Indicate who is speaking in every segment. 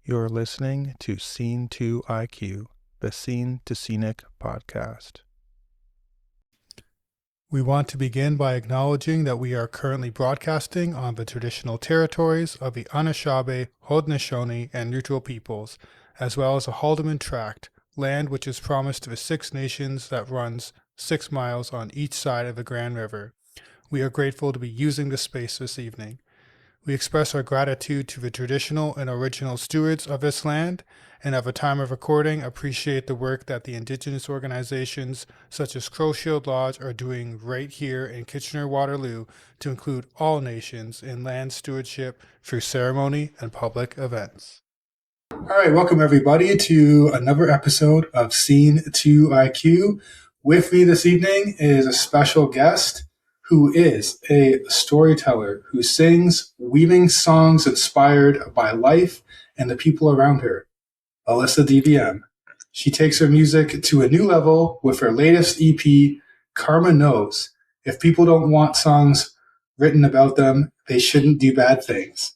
Speaker 1: You're listening to Scene2IQ, the Scene to Scenic podcast. We want to begin by acknowledging that we are currently broadcasting on the traditional territories of the Anishinaabe, Haudenosaunee, and Neutral peoples, as well as the Haldeman Tract, land which is promised to the Six Nations that runs 6 miles on each side of the Grand River. We are grateful to be using this space this evening. We express our gratitude to the traditional and original stewards of this land, and at the time of recording, appreciate the work that the Indigenous organizations such as Crow Shield Lodge are doing right here in Kitchener-Waterloo to include all nations in land stewardship through ceremony and public events. All right, welcome everybody to another episode of Scene2IQ. With me this evening is a special guest who is a storyteller who sings, weaving songs inspired by life and the people around her, Alyssa DVM. She takes her music to a new level with her latest EP, Karma Knows. If people don't want songs written about them, they shouldn't do bad things.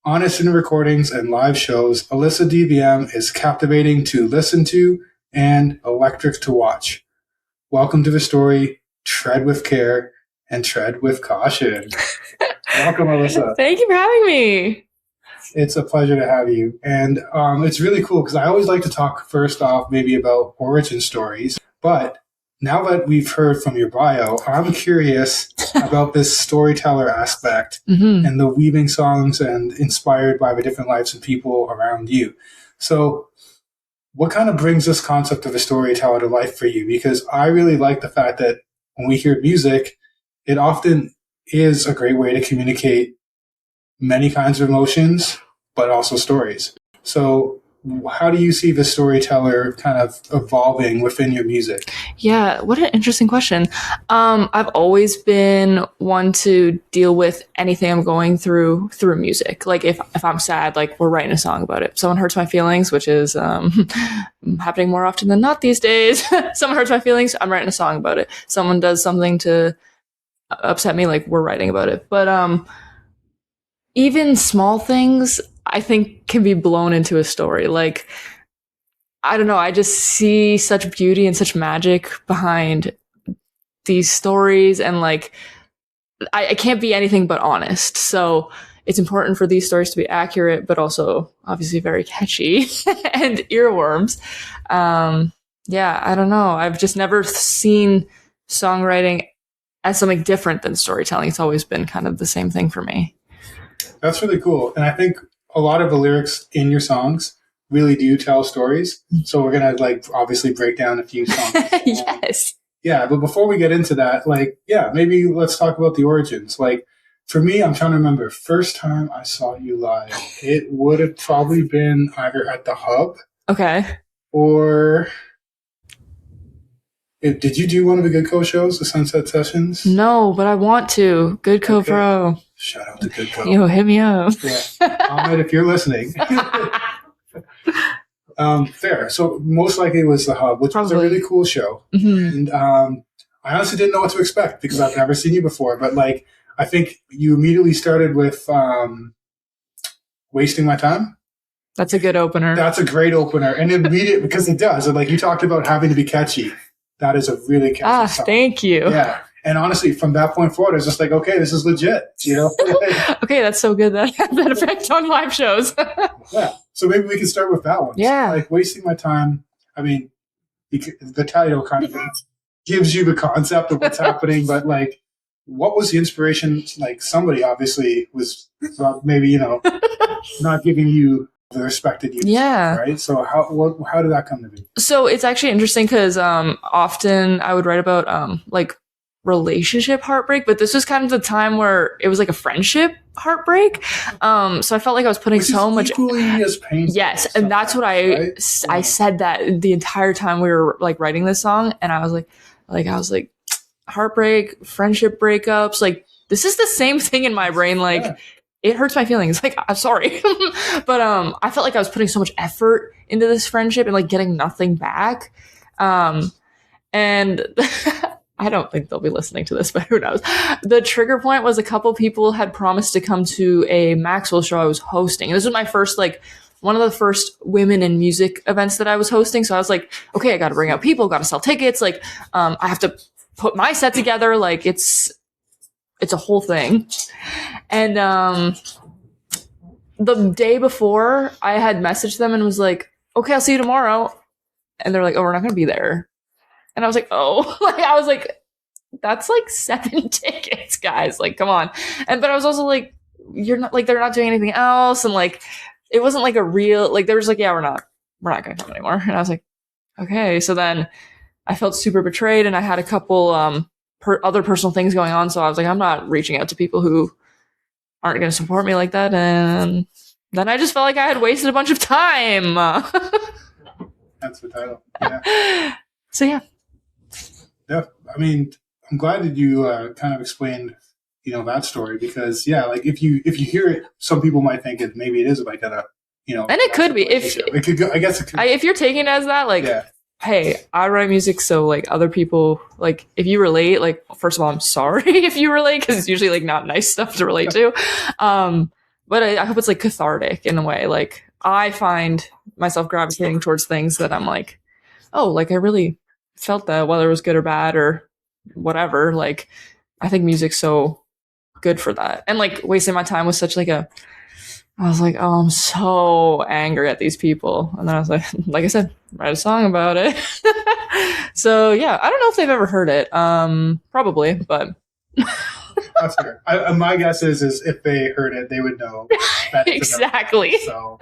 Speaker 1: Honest in recordings and live shows, Alyssa DVM is captivating to listen to and electric to watch. Welcome to the story, Tread with Care and Tread with Caution. Welcome, Alyssa.
Speaker 2: Thank you for having me.
Speaker 1: It's a pleasure to have you. And it's really cool because I always like to talk first off maybe about origin stories. But now that we've heard from your bio, I'm curious about this storyteller aspect and the weaving songs and inspired by the different lives and people around you. So what kind of brings this concept of a storyteller to life for you? Because I really like the fact that when we hear music, it often is a great way to communicate many kinds of emotions, but also stories. So how do you see the storyteller kind of evolving within your music?
Speaker 2: Yeah, what an interesting question. I've always been one to deal with anything I'm going through music. Like if I'm sad, like we're writing a song about it. Someone hurts my feelings, which is happening more often than not these days. Someone hurts my feelings, I'm writing a song about it. Someone does something to upset me, like we're writing about it. But even small things I think can be blown into a story. Like, I don't know, I just see such beauty and such magic behind these stories, and like I can't be anything but honest. So it's important for these stories to be accurate, but also obviously very catchy and earworms. Yeah, I don't know. I've just never seen songwriting as something different than storytelling. It's always been kind of the same thing for me.
Speaker 1: That's really cool. And I think a lot of the lyrics in your songs really do tell stories. So we're going to like obviously break down a few songs.
Speaker 2: Yes.
Speaker 1: Yeah. But before we get into that, like, yeah, maybe let's talk about the origins. Like for me, I'm trying to remember first time I saw you live, it would have probably been either at the Hub.
Speaker 2: Okay.
Speaker 1: Or did you do one of the Good Co shows, the Sunset Sessions?
Speaker 2: No, but I want to. Good Co Pro.
Speaker 1: Shout out to Good Co.
Speaker 2: Yo, hit me up.
Speaker 1: Yeah. Ahmed, if you're listening. Fair. So most likely it was the Hub, which was a really cool show. And I honestly didn't know what to expect because I've never seen you before. But like, I think you immediately started with Wasting My Time.
Speaker 2: That's a good opener.
Speaker 1: That's a great opener. And immediate because it does. And like you talked about having to be catchy. That is a really catchy song.
Speaker 2: Thank you.
Speaker 1: Yeah. And honestly, from that point forward, I was just like, okay, this is legit, you know?
Speaker 2: Okay, that's so good that I have that effect on live shows.
Speaker 1: Yeah. So maybe we can start with that one.
Speaker 2: Yeah.
Speaker 1: Like Wasting My Time. I mean, the title kind of gives you the concept of what's happening, but like, what was the inspiration? Like somebody obviously was maybe, you know, not giving you the respect that you
Speaker 2: yeah.
Speaker 1: Right? So how did that come to be?
Speaker 2: So it's actually interesting because often I would write about like relationship heartbreak, but this was kind of the time where it was like a friendship heartbreak. So I felt like I was putting so much
Speaker 1: equally as painful.
Speaker 2: Yes, and that's what I said that the entire time we were like writing this song, and I was like heartbreak, friendship breakups, like this is the same thing in my brain, like it hurts my feelings. Like, I'm sorry. But I felt like I was putting so much effort into this friendship and like getting nothing back. And I don't think they'll be listening to this, but who knows? The trigger point was a couple people had promised to come to a Maxwell show I was hosting. And this was my first like one of the first women in music events that I was hosting. So I was like, okay, I got to bring out people, got to sell tickets. Like, I have to put my set together. Like it's a whole thing. And, the day before I had messaged them and was like, okay, I'll see you tomorrow. And they're like, oh, we're not going to be there. And I was like, oh, like, I was like, that's like 7 tickets, guys. Like, come on. But I was also like, you're not like, they're not doing anything else. And like, it wasn't like a real, like, they were just like, yeah, we're not going to come anymore. And I was like, okay. So then I felt super betrayed, and I had a couple, other personal things going on. So I was like, I'm not reaching out to people who aren't going to support me like that. And then I just felt like I had wasted a bunch of time.
Speaker 1: That's the title. Yeah.
Speaker 2: So yeah.
Speaker 1: Yeah. I mean, I'm glad that you kind of explained, that story, because like if you hear it, some people might think maybe it is like a,
Speaker 2: and it could be
Speaker 1: it could go, I guess it could.
Speaker 2: If you're taking it as that, like, hey, I write music, so like other people, like if you relate, like first of all, I'm sorry if you relate, because it's usually like not nice stuff to relate to. But I hope it's like cathartic in a way. Like I find myself gravitating towards things that I'm like, oh, like I really felt that, whether it was good or bad or whatever. Like I think music's so good for that. And like wasting my time was such like I was like, oh, I'm so angry at these people. And then I was like I said, write a song about it. So yeah, I don't know if they've ever heard it. Probably, but
Speaker 1: that's fair. My guess is if they heard it, they would know that it's
Speaker 2: exactly.
Speaker 1: So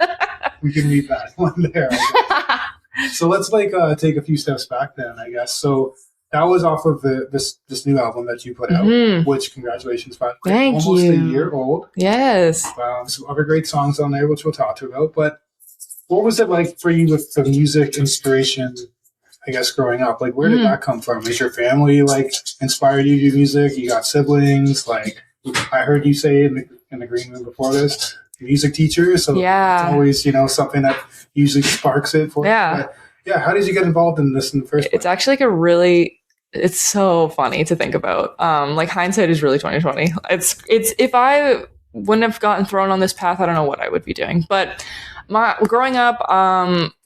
Speaker 1: we can leave that one there. So let's like take a few steps back then, I guess. So that was off of this new album that you put out, which congratulations, by the way,
Speaker 2: Thank
Speaker 1: almost
Speaker 2: you.
Speaker 1: a year old.
Speaker 2: Yes.
Speaker 1: Some other great songs on there, which we'll talk about. But what was it like for you with the music inspiration, I guess, growing up? Like, where did that come from? Is your family like inspired you to do music? You got siblings? Like, I heard you say in the green room before this, music teacher. So it's always, something that usually sparks it for you. But, how did you get involved in this in the first place?
Speaker 2: It's actually like it's so funny to think about. Like hindsight is really 2020. It's if I wouldn't have gotten thrown on this path, I don't know what I would be doing. But growing up,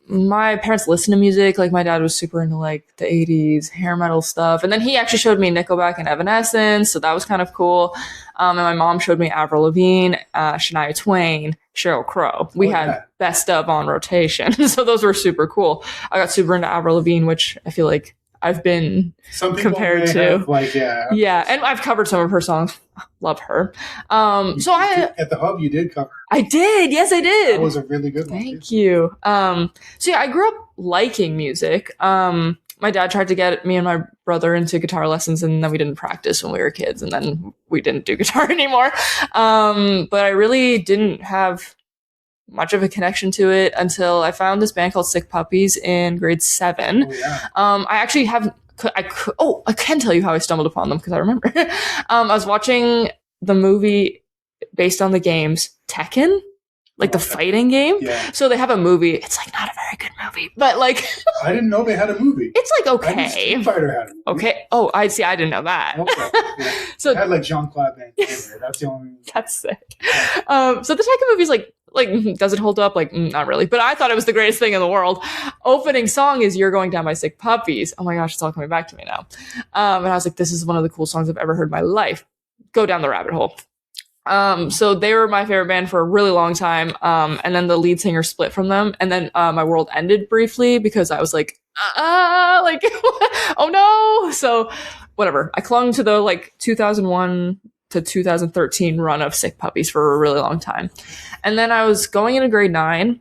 Speaker 2: my parents listened to music. Like my dad was super into like the 80s hair metal stuff. And then he actually showed me Nickelback and Evanescence. So that was kind of cool. And my mom showed me Avril Lavigne, Shania Twain, Sheryl Crow. We had best of on rotation. So those were super cool. I got super into Avril Lavigne, which I feel like I've been compared to. Yeah. And I've covered some of her songs. Love her. At
Speaker 1: the Hub, you did cover.
Speaker 2: I did. Yes, I did.
Speaker 1: That was a really good one.
Speaker 2: Thank you. So yeah, I grew up liking music. My dad tried to get me and my brother into guitar lessons, and then we didn't practice when we were kids, and then we didn't do guitar anymore. But I really didn't have much of a connection to it until I found this band called Sick Puppies in grade 7.
Speaker 1: Oh, yeah.
Speaker 2: I actually I can tell you how I stumbled upon them because I remember. I was watching the movie based on the games Tekken, like the fighting game.
Speaker 1: Yeah.
Speaker 2: So they have a movie. It's like not a very good movie, but like
Speaker 1: I didn't know they had a movie.
Speaker 2: It's like okay.
Speaker 1: I knew Street Fighter had a movie.
Speaker 2: Okay. Oh, I see. I didn't know that.
Speaker 1: Okay. Yeah.
Speaker 2: So
Speaker 1: it had like Jean-Claude Van Damme. That's the only.
Speaker 2: That's sick. Yeah. So the Tekken movie's like does it hold up? Like not really, but I thought it was the greatest thing in the world. Opening song is "You're Going Down" by Sick Puppies. Oh my gosh, it's all coming back to me now. And I was like, this is one of the cool songs I've ever heard in my life. Go down the rabbit hole. So they were my favorite band for a really long time. And then the lead singer split from them. And then, my world ended briefly because I was like, oh no. So whatever. I clung to the like 2001 to 2013 run of Sick Puppies for a really long time. And then I was going into grade 9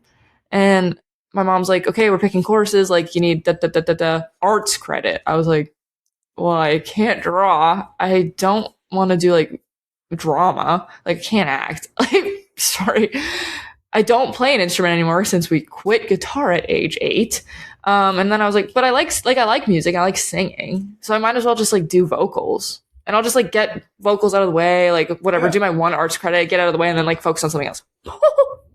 Speaker 2: and my mom's like, okay, we're picking courses. Like you need arts credit. I was like, well, I can't draw. I don't want to do like drama. Like I can't act. Like, sorry. I don't play an instrument anymore since we quit guitar at age 8. And then I was like, but I like music. I like singing. So I might as well just like do vocals. And I'll just like get vocals out of the way, like whatever, do my one arts credit, get out of the way, and then like focus on something else.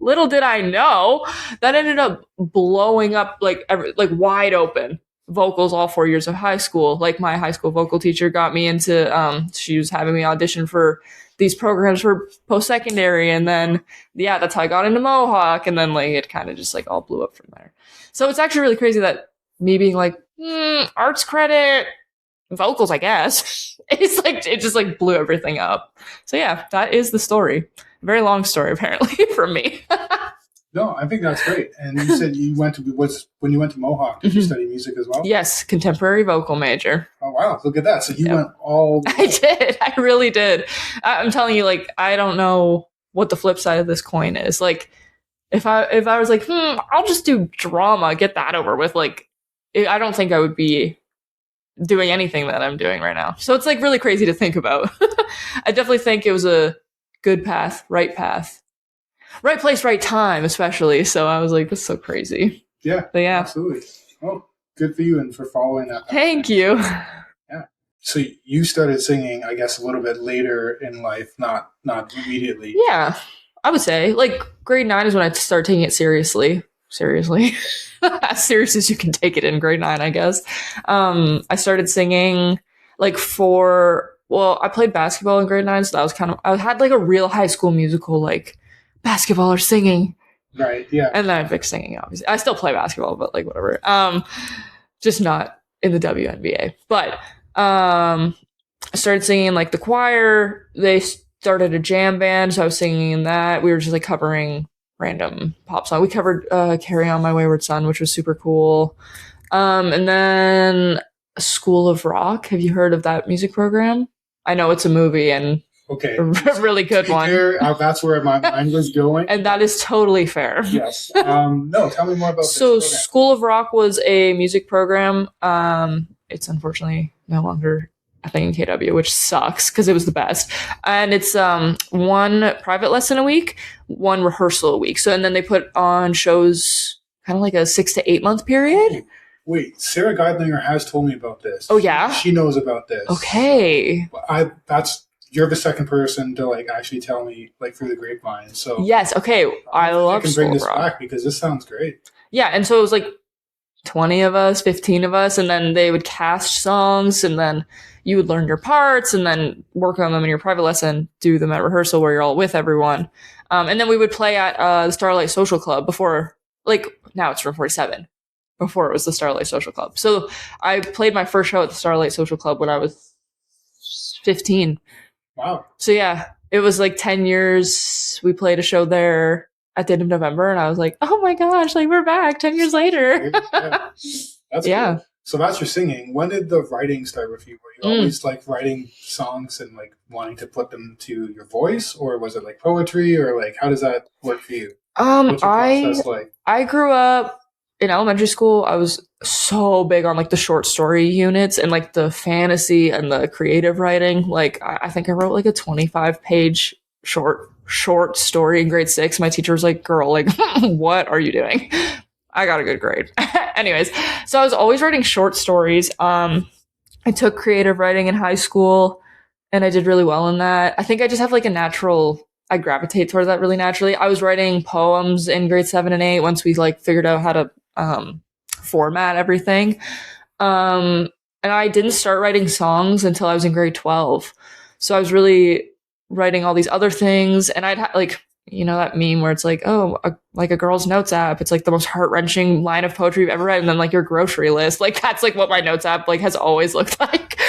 Speaker 2: Little did I know that ended up blowing up like wide open vocals all 4 years of high school. Like my high school vocal teacher got me into, she was having me audition for these programs for post-secondary. And then, yeah, that's how I got into Mohawk. And then like it kind of just like all blew up from there. So it's actually really crazy that me being like, arts credit, vocals, I guess. It's like, it just like blew everything up. So yeah, that is the story. Very long story, apparently, from me.
Speaker 1: No, I think that's great. And you said when you went to Mohawk, did you study music as well?
Speaker 2: Yes, contemporary vocal major.
Speaker 1: Oh, wow. Look at that. So you went all the way.
Speaker 2: I did. I really did. I'm telling you, like, I don't know what the flip side of this coin is. Like, if I was like, I'll just do drama, get that over with, like, I don't think I would be doing anything that I'm doing right now. So it's like really crazy to think about. I definitely think it was a good path, right place, right time, especially. So I was like, that's so crazy.
Speaker 1: Yeah,
Speaker 2: but yeah,
Speaker 1: absolutely. Well, good for you and for following that path.
Speaker 2: Thank you.
Speaker 1: Yeah. So you started singing, I guess, a little bit later in life, not immediately.
Speaker 2: Yeah, I would say like grade 9 is when I started taking it seriously. As serious as you can take it in grade 9, I guess. I started singing like I played basketball in grade 9, so that was I had like a real high school musical, like basketball or singing.
Speaker 1: Right, yeah.
Speaker 2: And then I picked singing, obviously. I still play basketball, but like whatever. Just not in the WNBA. But I started singing in like the choir. They started a jam band, so I was singing in that. We were just like covering random pop song. We covered Carry On My Wayward Son, which was super cool. And then School of Rock. Have you heard of that music program? I know it's a movie and
Speaker 1: okay,
Speaker 2: a really good one.
Speaker 1: That's where my mind was going.
Speaker 2: And that is totally fair.
Speaker 1: Yes. No, tell me more about this.
Speaker 2: So School of Rock was a music program. It's unfortunately no longer a thing in KW, which sucks because it was the best. And it's one private lesson a week, one rehearsal a week. So and then they put on shows kind of like a 6 to 8 month period.
Speaker 1: Wait, Sarah Geidlinger has told me about this.
Speaker 2: Oh yeah?
Speaker 1: She knows about this.
Speaker 2: Okay.
Speaker 1: You're the second person to like actually tell me like through the grapevine. So
Speaker 2: yes, okay. I love
Speaker 1: can bring this back because this sounds great.
Speaker 2: Yeah, and so it was like 20 of us, 15 of us, and then they would cast songs, and then you would learn your parts, and then work on them in your private lesson, do them at rehearsal where you're all with everyone. And then we would play at the Starlight Social Club before, like, now it's Room 47. Before it was the Starlight Social Club. So I played my first show at the Starlight Social Club when I was 15.
Speaker 1: Wow. So
Speaker 2: yeah, it was like 10 years. We played a show there at the end of November, and I was like, oh my gosh, like we're back 10 years later.
Speaker 1: Yeah. That's cool. So that's your singing. When did the writing start with you? Were you always like writing songs and like wanting to put them to your voice, or was it like poetry, or like how does that work for you? What's your process like? I grew up in elementary school. I was so big on like the short story units and like the fantasy and the creative writing. Like I think I wrote like a 25-page short story in grade 6. My teacher was like, girl, like, what are you doing? I got a good grade. Anyways, so I was always writing short stories. I took creative writing in high school and I did really well in that. I think I just have like I gravitate towards that really naturally. I was writing poems in grade 7 and 8 once we like figured out how to format everything. And I didn't start writing songs until I was in grade 12. So I was really writing all these other things, and I'd like, you know, that meme where it's like, like a girl's notes app. It's like the most heart-wrenching line of poetry you've ever read, and then like your grocery list. Like that's like what my notes app like has always looked like.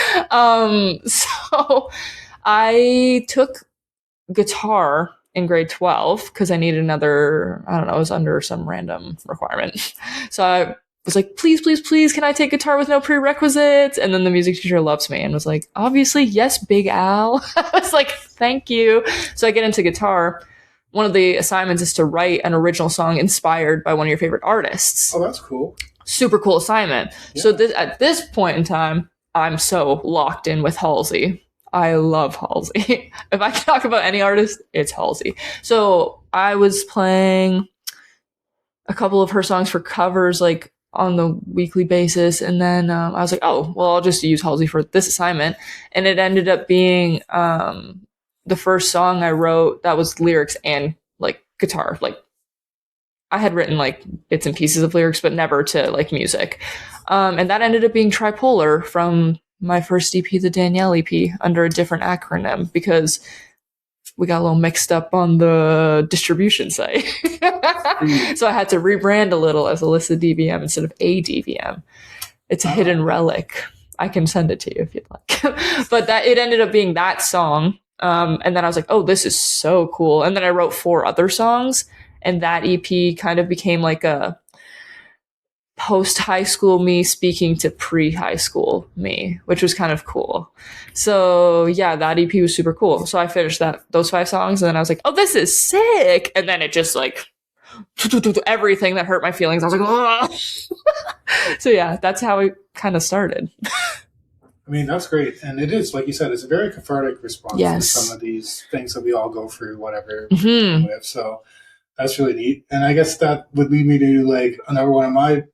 Speaker 1: So I took guitar in grade 12 because I needed another, I don't know, it was under some random requirement. So I was like, please, can I take guitar with no prerequisites? And then the music teacher loves me and was like, obviously, yes, Big Al. I was like, thank you. So I get into guitar. One of the assignments is to write an original song inspired by one of your favorite artists. Oh, that's cool.
Speaker 2: Super cool assignment. Yeah. So at this point in time, I'm so locked in with Halsey. I love Halsey. If I can talk about any artist, it's Halsey. So I was playing a couple of her songs for covers, like on the weekly basis. And then I was like, oh, well, I'll just use Halsey for this assignment. And it ended up being the first song I wrote that was lyrics and like guitar. Like I had written like bits and pieces of lyrics, but never to like music. And that ended up being Tripolar from my first EP, the Danielle EP, under a different acronym, because we got a little mixed up on the distribution site. So I had to rebrand a little as Alyssa DVM instead of ADVM. It's a hidden relic. I can send it to you if you'd like. But that it ended up being that song. And then I was like, oh, this is so cool. And then I wrote 4 other songs, and that EP kind of became like a post-high school me speaking to pre-high school me, which was kind of cool. So yeah, that EP was super cool. So I finished those 5 songs, and then I was like, oh, this is sick. And then it just like everything that hurt my feelings, I was like, oh. So yeah, that's how it kind of started.
Speaker 1: I mean, that's great. And it is, like you said, it's a very cathartic response to some of these things that we all go through, whatever, with. So that's really neat. And I guess that would lead me to like another one of my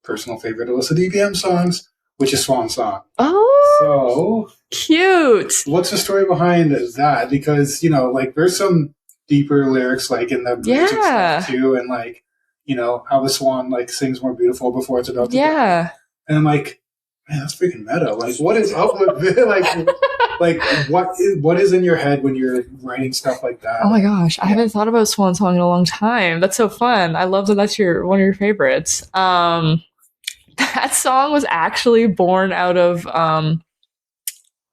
Speaker 1: personal favorite Alyssa DVM songs, which is Swan Song.
Speaker 2: Oh,
Speaker 1: so
Speaker 2: cute.
Speaker 1: What's the story behind that? Because, you know, like there's some deeper lyrics like in the music stuff too, and like, you know, how the swan like sings more beautiful before it's about to die. And I'm like, man, that's freaking meta. Like, what is up with it? like what is in your head when you're writing stuff like that?
Speaker 2: Oh my gosh, I haven't thought about Swan Song in a long time. That's so fun. I love that that's one of your favorites. That song was actually born out of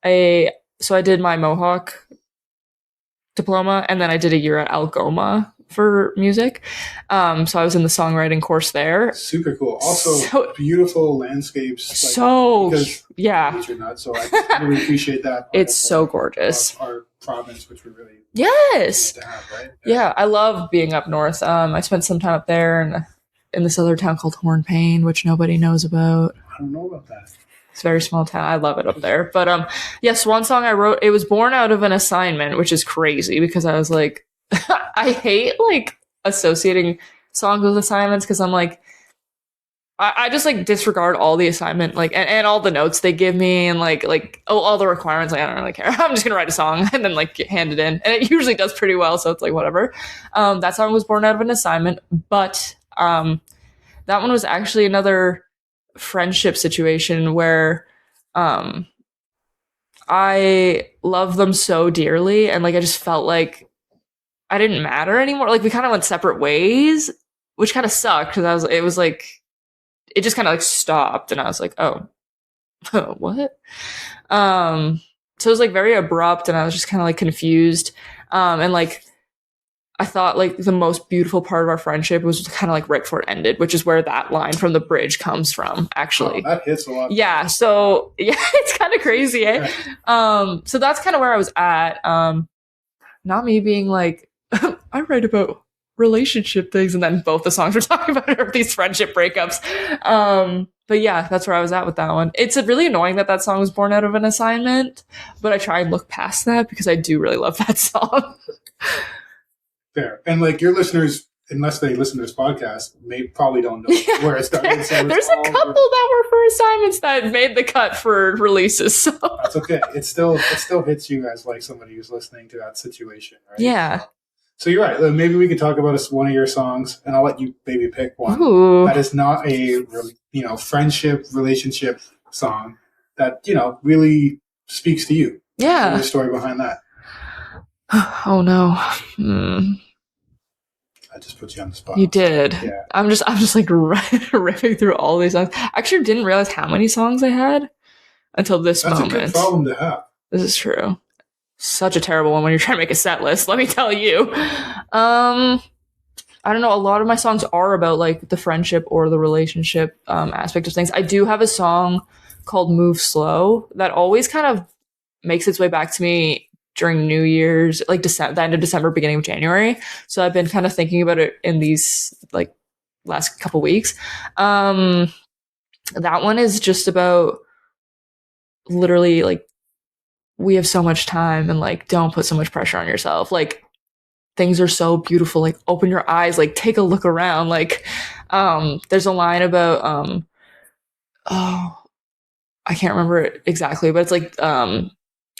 Speaker 2: so I did my Mohawk diploma, and then I did a year at Algoma for music. So I was in the songwriting course there.
Speaker 1: Super cool. Also, beautiful landscapes.
Speaker 2: Nature
Speaker 1: nuts, so I really appreciate that.
Speaker 2: It's so gorgeous.
Speaker 1: Our province, which we really
Speaker 2: to have,
Speaker 1: right?
Speaker 2: Yeah, I love being up north. I spent some time up there and in this other town called Hornpain, which nobody knows about.
Speaker 1: I don't know about that.
Speaker 2: It's a very small town. I love it up there. But yeah, Swan Song I wrote, it was born out of an assignment, which is crazy because I was like, I hate like associating songs with assignments because I'm like, I just like disregard all the assignment, like, and all the notes they give me and all the requirements. Like, I don't really care. I'm just going to write a song and then like hand it in. And it usually does pretty well. So it's like, whatever. That song was born out of an assignment, but that one was actually another friendship situation where I love them so dearly, and like I just felt like I didn't matter anymore. Like we kind of went separate ways, which kind of sucked because it just kind of like stopped, and I was like, oh what? So it was like very abrupt, and I was just kind of like confused, and like I thought like the most beautiful part of our friendship was kind of like right before it ended, which is where that line from the bridge comes from, actually.
Speaker 1: Oh, that hits a lot.
Speaker 2: Yeah. So yeah, it's kind of crazy, eh? So that's kind of where I was at. Not me being like, I write about relationship things, and then both the songs we're talking about are these friendship breakups. But yeah, that's where I was at with that one. It's really annoying that song was born out of an assignment, but I try and look past that because I do really love that song.
Speaker 1: Fair. And like your listeners, unless they listen to this podcast, probably don't know where it started. So
Speaker 2: there's a couple that were for assignments that made the cut for releases. So
Speaker 1: that's okay. It still hits you as like somebody who's listening to that situation, right?
Speaker 2: Yeah.
Speaker 1: So you're right. Maybe we could talk about one of your songs, and I'll let you maybe pick one that is not a friendship relationship song that really speaks to you.
Speaker 2: Yeah.
Speaker 1: The story behind that.
Speaker 2: Oh no.
Speaker 1: I just put you on the spot.
Speaker 2: You did.
Speaker 1: Yeah.
Speaker 2: I'm just like ripping through all these songs. I actually didn't realize how many songs I had until this moment.
Speaker 1: That's a good problem to have.
Speaker 2: This is true. Such a terrible one when you're trying to make a set list, let me tell you. I don't know. A lot of my songs are about like the friendship or the relationship aspect of things. I do have a song called Move Slow that always kind of makes its way back to me during New Year's, like the end of December, beginning of January. So I've been kind of thinking about it in these like last couple weeks. That one is just about literally like, we have so much time and like, don't put so much pressure on yourself. Like things are so beautiful. Like open your eyes, like take a look around. Like, there's a line about, I can't remember it exactly, but it's like,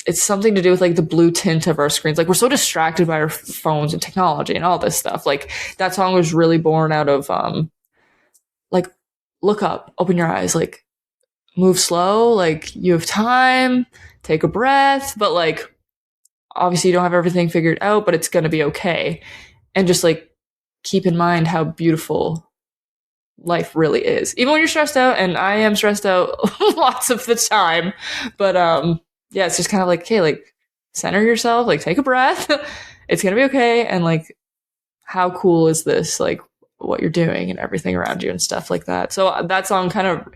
Speaker 2: it's something to do with like the blue tint of our screens. Like we're so distracted by our phones and technology and all this stuff. Like that song was really born out of, like look up, open your eyes, like move slow. Like you have time, take a breath, but like obviously you don't have everything figured out, but it's going to be okay. And just like keep in mind how beautiful life really is, even when you're stressed out. And I am stressed out lots of the time, but yeah, it's just kind of like, okay, like center yourself, like take a breath. It's gonna be okay. And like, how cool is this, like what you're doing and everything around you and stuff like that. So that song kind of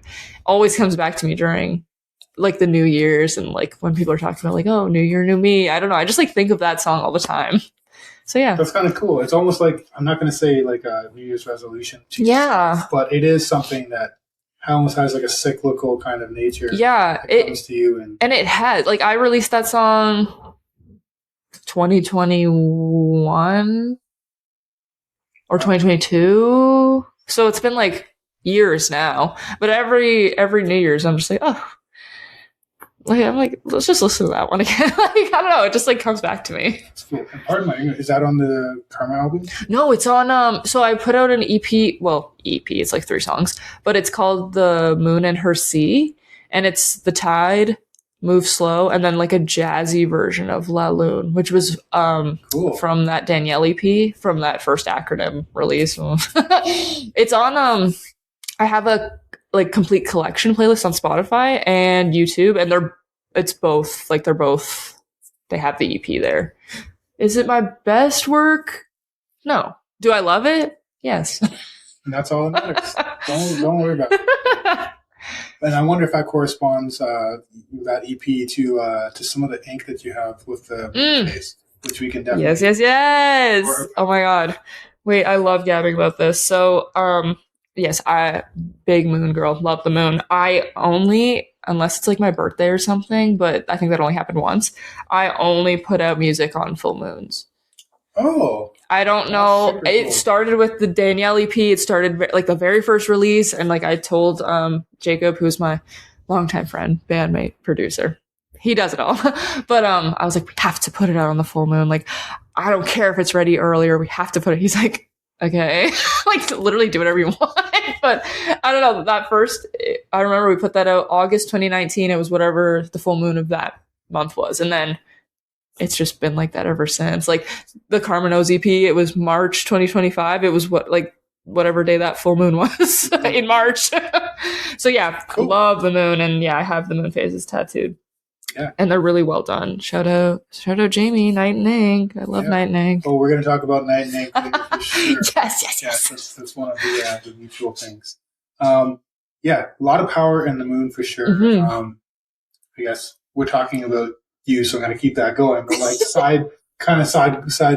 Speaker 2: always comes back to me during like the New Year's, and like when people are talking about like, oh, new year, new me, I don't know, I just like think of that song all the time. So yeah,
Speaker 1: that's kind of cool. It's almost like, I'm not going to say like a New Year's resolution,
Speaker 2: yeah,
Speaker 1: but it is something that almost has like a cyclical kind of nature.
Speaker 2: Yeah,
Speaker 1: it comes to you,
Speaker 2: and it has, like, I released that song 2021 or 2022, so it's been like years now. But every New Year's, I'm just like, oh. Like, I'm like, let's just listen to that one again. Like, I don't know, it just like comes back to me.
Speaker 1: That's cool. And pardon my English, is that on the Karma album?
Speaker 2: No, it's on so I put out an EP, well, EP, it's like 3 songs, but it's called The Moon and Her Sea, and it's The Tide, Move Slow, and then like a jazzy version of La Lune, which was cool. From that Danielle EP, from that first acronym release. It's on I have a like complete collection playlist on Spotify and YouTube, and they have the EP there. Is it my best work? No. Do I love it? Yes.
Speaker 1: And that's all that matters. Don't worry about it. And I wonder if that corresponds, that EP, to some of the ink that you have with the face, which we can definitely.
Speaker 2: Yes. Oh my god. Wait, I love gabbing about this. So, yes, I big moon girl, love the moon. I only, unless it's like my birthday or something, but I think that only happened once, I only put out music on full moons.
Speaker 1: Oh.
Speaker 2: I don't know. It started with the Danielle EP. It started like the very first release, and like I told Jacob, who's my longtime friend, bandmate, producer. He does it all. But I was like, we have to put it out on the full moon. Like, I don't care if it's ready earlier, we have to put it. He's like, okay. Like, literally do whatever you want. But I don't know, that first, I remember we put that out August 2019. It was whatever the full moon of that month was. And then it's just been like that ever since. Like the Karma Knows EP, it was March 2025. It was whatever day that full moon was in March. So yeah, cool. Love the moon. And yeah, I have the moon phases tattooed.
Speaker 1: Yeah.
Speaker 2: And they're really well done. Shout out Jamie, Night and Ink. I love Night and Ink.
Speaker 1: Oh, we're going to talk about Night and Ink later for sure.
Speaker 2: Yes.
Speaker 1: That's one of the mutual things. Yeah, a lot of power in the moon for sure.
Speaker 2: Mm-hmm.
Speaker 1: I guess we're talking about you, so I'm going to keep that going. But like side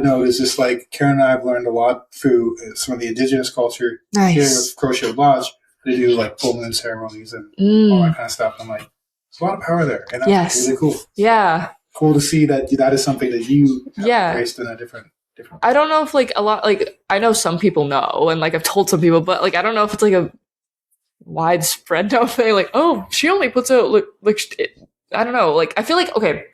Speaker 1: note is just like Karen and I have learned a lot through some of the indigenous culture here with Crochet Lodge. They do like full moon ceremonies and all that kind of stuff. I'm like, there's a lot of power there, and that's really cool.
Speaker 2: Yeah,
Speaker 1: cool to see that is something that you have embraced in a different.
Speaker 2: I don't know if like a lot, like I know some people know, and like I've told some people, but like I don't know if it's like a widespread no thing. Like, oh, she only puts out like I don't know. Like I feel like, okay,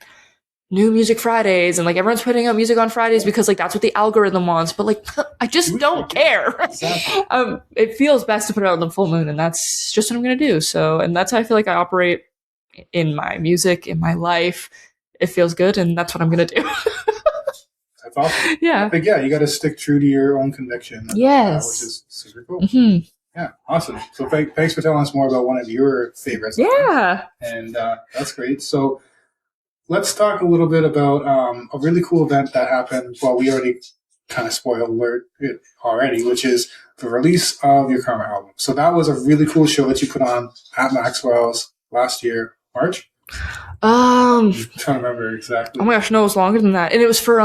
Speaker 2: new music Fridays, and like everyone's putting out music on Fridays because like that's what the algorithm wants. But like I just don't care. Exactly. It feels best to put it out on the full moon, and that's just what I'm gonna do. So, and that's how I feel like I operate in my music, in my life. It feels good, and that's what I'm gonna do.
Speaker 1: That's awesome.
Speaker 2: Yeah.
Speaker 1: But yeah, you got to stick true to your own conviction.
Speaker 2: Yes.
Speaker 1: Which is super cool.
Speaker 2: Mm-hmm.
Speaker 1: Yeah, awesome. So thanks for telling us more about one of your favorites.
Speaker 2: Yeah.
Speaker 1: And that's great. So let's talk a little bit about a really cool event that happened. Well, we already kind of spoiled it already, which is the release of your Karma album. So that was a really cool show that you put on at Maxwell's last year, March. I'm trying to remember exactly.
Speaker 2: Oh my gosh, no, it was longer than that. And it was for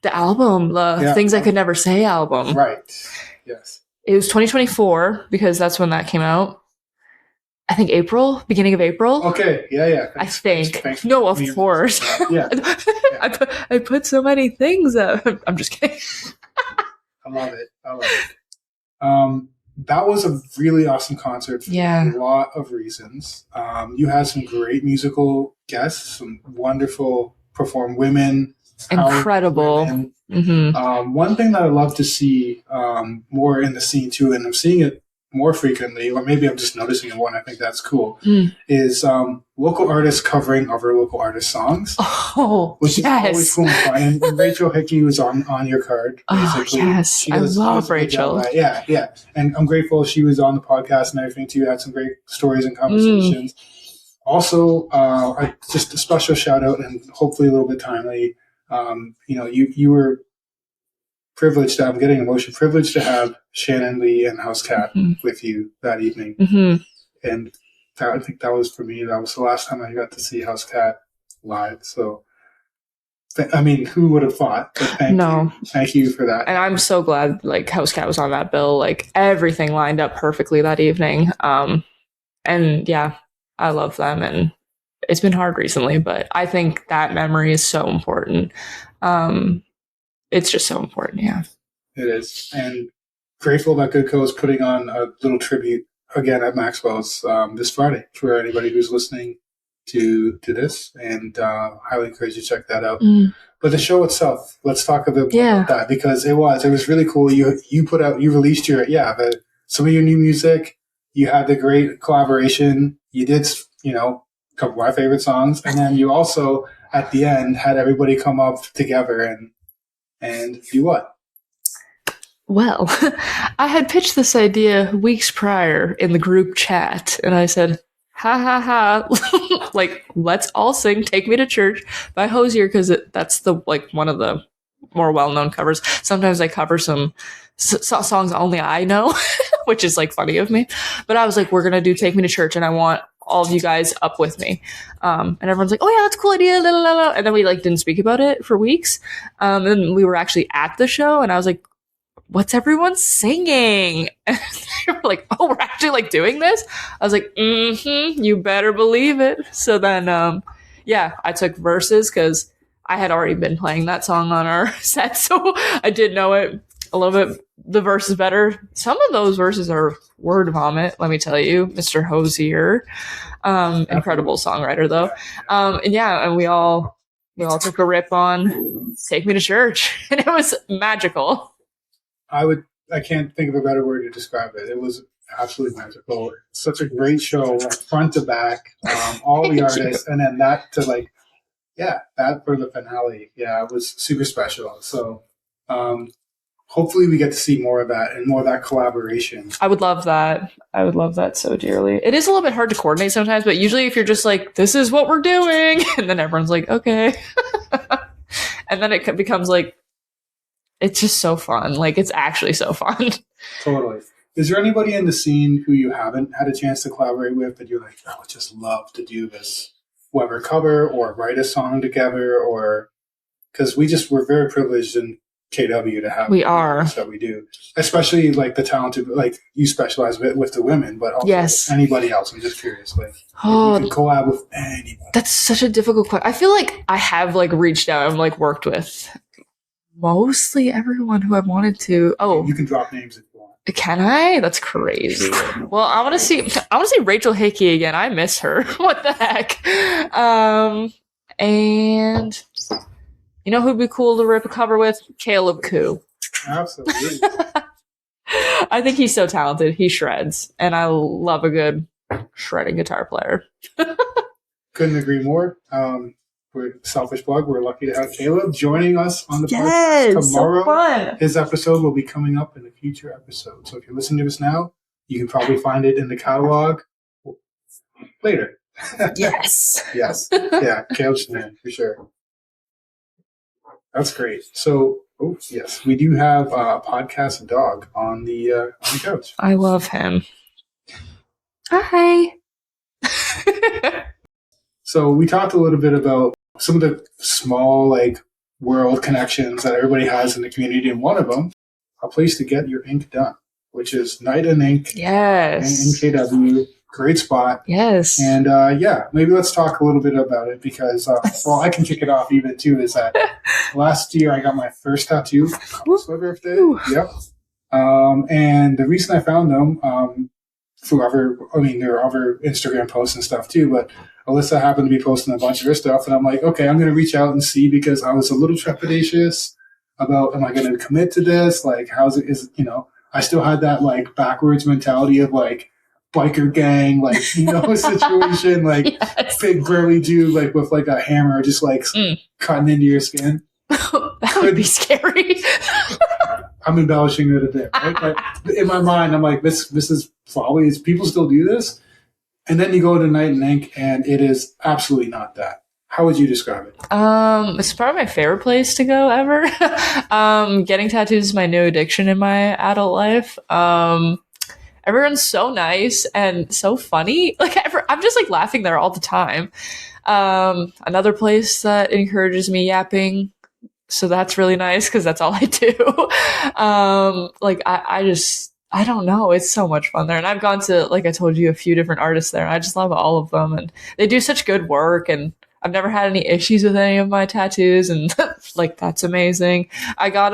Speaker 2: the album, the Things I Could Never Say album.
Speaker 1: Right. Yes.
Speaker 2: It was 2024 because that's when that came out. I think beginning of April.
Speaker 1: Okay. Yeah.
Speaker 2: I think. Thanks. No, of course.
Speaker 1: Yeah.
Speaker 2: I put so many things up. I'm just kidding.
Speaker 1: I love it. That was a really awesome concert for a lot of reasons. You had some great musical guests, some wonderful women.
Speaker 2: Incredible.
Speaker 1: Women. Mm-hmm. One thing that I love to see more in the scene too, and I'm seeing it more frequently, or maybe I'm just noticing it more and I think that's cool, is local artists covering other local artist songs.
Speaker 2: Oh,
Speaker 1: which is always cool and fun. And Rachel Hickey was on your card, basically.
Speaker 2: Oh, yes. I love Rachel.
Speaker 1: Yeah. And I'm grateful she was on the podcast and everything, too. Had some great stories and conversations. Also, just a special shout out and hopefully a little bit timely. You were privileged to, I'm getting emotional, privileged to have Shannon Lee and House Cat with you that evening. And I think that was, for me, that was the last time I got to see House Cat live. So, I mean, who would have thought? But thank you for that.
Speaker 2: And I'm so glad, like, House Cat was on that bill. Like, everything lined up perfectly that evening. And yeah, I love them. And it's been hard recently, but I think that memory is so important. It's just so important, yeah.
Speaker 1: It is. And grateful that Good Co is putting on a little tribute again at Maxwell's this Friday for anybody who's listening to this, and highly encourage you to check that out. But the show itself, let's talk a bit more about that, because it was really cool. You released some of your new music. You had the great collaboration. You did, a couple of my favorite songs, and then you also at the end had everybody come up together and do what?
Speaker 2: Well, I had pitched this idea weeks prior in the group chat, and I said, ha ha ha, like, let's all sing Take Me to Church by Hozier, because that's one of the more well-known covers. Sometimes I cover some songs only I know, which is like funny of me. But I was like, we're going to do Take Me to Church, and I want all of you guys up with me. And everyone's like, oh yeah, that's a cool idea. La, la, la. And then we didn't speak about it for weeks. And then we were actually at the show, and I was like, what's everyone singing? And they were like, oh, we're actually doing this? I was like, you better believe it. So then, I took verses because I had already been playing that song on our set. So I did know it a little bit. The verses better. Some of those verses are word vomit, let me tell you, Mr. Hozier. Incredible songwriter though. And we all took a rip on Take Me to Church, and it was magical.
Speaker 1: I can't think of a better word to describe it. It was absolutely magical. Such a great show, front to back, all the artists, and then that to that for the finale. Yeah, it was super special. So hopefully we get to see more of that and more of that collaboration.
Speaker 2: I would love that. I would love that so dearly. It is a little bit hard to coordinate sometimes, but usually if you're just like, this is what we're doing, and then everyone's like, okay. And then it becomes like, it's just so fun. Like, it's actually so fun.
Speaker 1: Totally. Is there anybody in the scene who you haven't had a chance to collaborate with that you're like, I would just love to do this, whether cover or write a song together, or because we're very privileged in KW to have that we do, especially the talented, you specialize with the women, but also anybody else. I'm just curious, you can collab with anybody.
Speaker 2: That's such a difficult question. I feel like I have reached out and worked with mostly everyone who I wanted to. Oh,
Speaker 1: you can drop names if you want.
Speaker 2: Can I? That's crazy. Well, I want to see Rachel Hickey again. I miss her. What the heck? And you know who'd be cool to rip a cover with? Caleb Koo.
Speaker 1: Absolutely.
Speaker 2: I think he's so talented. He shreds, and I love a good shredding guitar player.
Speaker 1: Couldn't agree more. We're Selfish Plug. We're lucky to have Caleb joining us on the podcast tomorrow. So fun. His episode will be coming up in a future episode. So if you're listening to us now, you can probably find it in the catalog later.
Speaker 2: Yes.
Speaker 1: Yes. Yeah, Caleb's the man, for sure. That's great. So, yes, we do have a podcast dog on the couch.
Speaker 2: I love him. Hi.
Speaker 1: So we talked a little bit about some of the small, world connections that everybody has in the community, and one of them, a place to get your ink done, which is Night and Ink.
Speaker 2: Yes.
Speaker 1: In KW. Great spot.
Speaker 2: Yes.
Speaker 1: And, maybe let's talk a little bit about it because, I can kick it off even, too, is that last year I got my first tattoo. It was my birthday. Yep. And the reason I found them, there are other Instagram posts and stuff, too, but Alyssa happened to be posting a bunch of her stuff, and I'm like, okay, I'm going to reach out and see, because I was a little trepidatious about, am I going to commit to this? I still had that like backwards mentality of like biker gang, like, situation, like
Speaker 2: Yes.
Speaker 1: big burly dude, like with like a hammer, just like cutting into your skin.
Speaker 2: That would be scary.
Speaker 1: I'm embellishing it a bit, right? But in my mind, I'm like, this is probably, people still do this. And then you go to Night and Ink, and it is absolutely not that. How would you describe it?
Speaker 2: It's probably my favorite place to go ever. Getting tattoos is my new addiction in my adult life. Everyone's so nice and so funny. Like I'm just like laughing there all the time. Another place that encourages me yapping, so that's really nice because that's all I do. I don't know. It's so much fun there. And I've gone to, like I told you, a few different artists there. And I just love all of them. And they do such good work. And I've never had any issues with any of my tattoos. And like, that's amazing. I got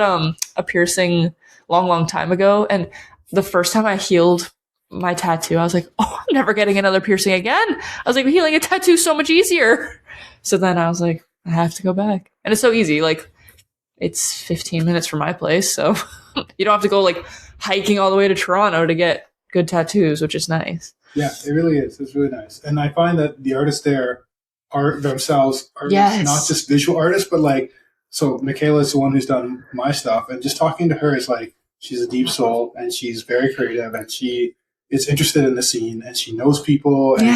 Speaker 2: a piercing long time ago. And the first time I healed my tattoo, I was like, oh, I'm never getting another piercing again. I was like, healing a tattoo is so much easier. So then I was like, I have to go back. And it's so easy. Like, it's 15 minutes from my place. So you don't have to go like hiking all the way to Toronto to get good tattoos, which is nice.
Speaker 1: Yeah, it really is. It's really nice. And I find that the artists there are themselves not just visual artists, but like, so Michaela is the one who's done my stuff, and just talking to her is like, she's a deep soul and she's very creative and she is interested in the scene and she knows people. And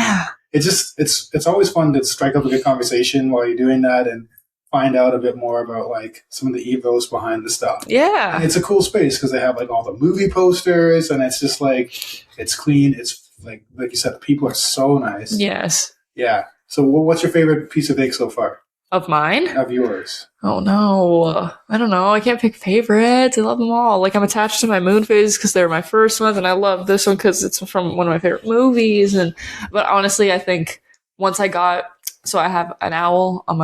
Speaker 1: it's always fun to strike up a good conversation while you're doing that and find out a bit more about like some of the ethos behind the stuff.
Speaker 2: Yeah.
Speaker 1: And it's a cool space because they have like all the movie posters and it's just like, it's clean. It's like you said, the people are so nice.
Speaker 2: Yes.
Speaker 1: Yeah. So what's your favorite piece of ink so far?
Speaker 2: Of mine?
Speaker 1: Of yours.
Speaker 2: Oh no. I don't know. I can't pick favorites. I love them all. Like I'm attached to my moon phases because they're my first ones, and I love this one because it's from one of my favorite movies. But honestly, I think once I have an owl on